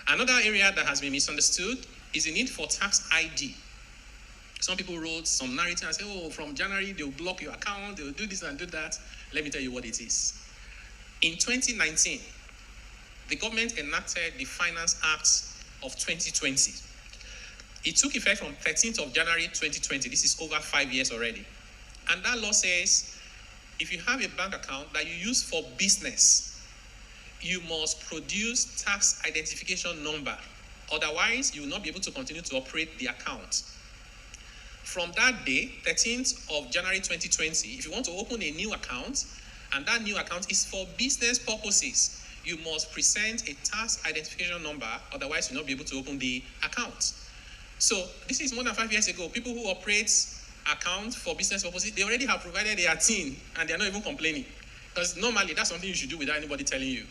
Another area that has been misunderstood is the need for tax ID. Some people wrote some narrative and say, oh, from January, they'll block your account, they'll do this and do that. Let me tell you what it is. In 2019, the government enacted the Finance Act of 2020. It took effect from 13th of January 2020. This is over 5 years already. And that law says, if you have a bank account that you use for business, you must produce tax identification number. Otherwise, you will not be able to continue to operate the account. From that day, 13th of January 2020, if you want to open a new account, and that new account is for business purposes, you must present a tax identification number. Otherwise, you'll not be able to open the account. So this is more than 5 years ago. People who operate accounts for business purposes, they already have provided their TIN, and they're not even complaining. Because normally, that's something you should do without anybody telling you.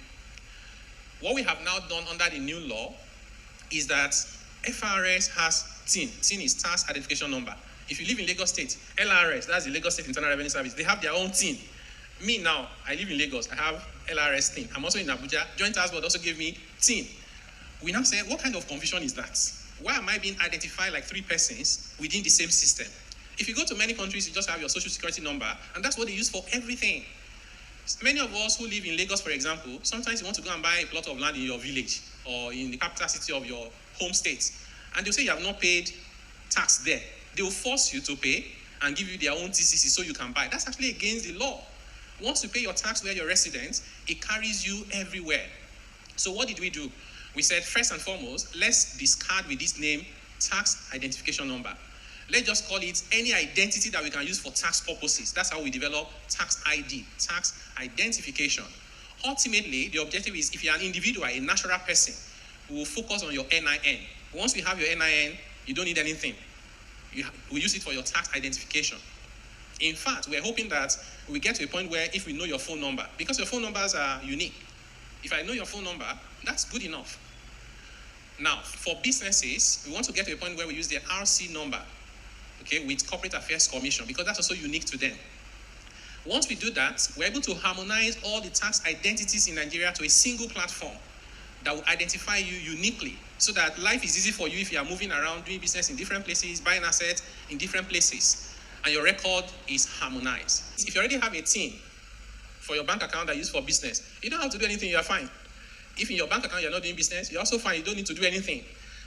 What we have now done under the new law is that FRS has TIN. TIN is tax identification number. If you live in Lagos State, LRS, that's the Lagos State Internal Revenue Service, they have their own TIN. Me now, I live in Lagos, I have LRS TIN. I'm also in Abuja. Joint Tax Board also gave me TIN. We now say, what kind of confusion is that? Why am I being identified like three persons within the same system? If you go to many countries, you just have your social security number, and that's what they use for everything. Many of us who live in Lagos, for example, sometimes you want to go and buy a plot of land in your village or in the capital city of your home state, and they'll say you have not paid tax there. They will force you to pay and give you their own TCC so you can buy. That's actually against the law. Once you pay your tax where you're resident, it carries you everywhere. So what did we do? We said, first and foremost, let's discard with this name tax identification number. Let's just call it any identity that we can use for tax purposes. That's how we develop tax ID, tax identification. Ultimately, the objective is if you're an individual, a natural person, we will focus on your NIN. Once we have your NIN, you don't need anything. We use it for your tax identification. In fact, we're hoping that we get to a point where if we know your phone number, because your phone numbers are unique, if I know your phone number, that's good enough. Now, for businesses, we want to get to a point where we use the RC number, okay, with Corporate Affairs Commission, because that's also unique to them. Once we do that, we're able to harmonize all the tax identities in Nigeria to a single platform that will identify you uniquely, so that life is easy for you if you are moving around, doing business in different places, buying assets in different places, and your record is harmonized. If you already have a TIN for your bank account that you use for business, you don't have to do anything, you're fine. If in your bank account you're not doing business, you're also fine, you don't need to do anything.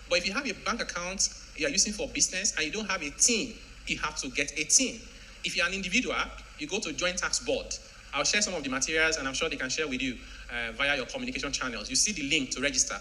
But if you have a bank account you're using for business and you don't have a TIN, you have to get a TIN. If you're an individual, you go to Joint Tax Board. I'll share some of the materials and I'm sure they can share with you via your communication channels. You see the link to register.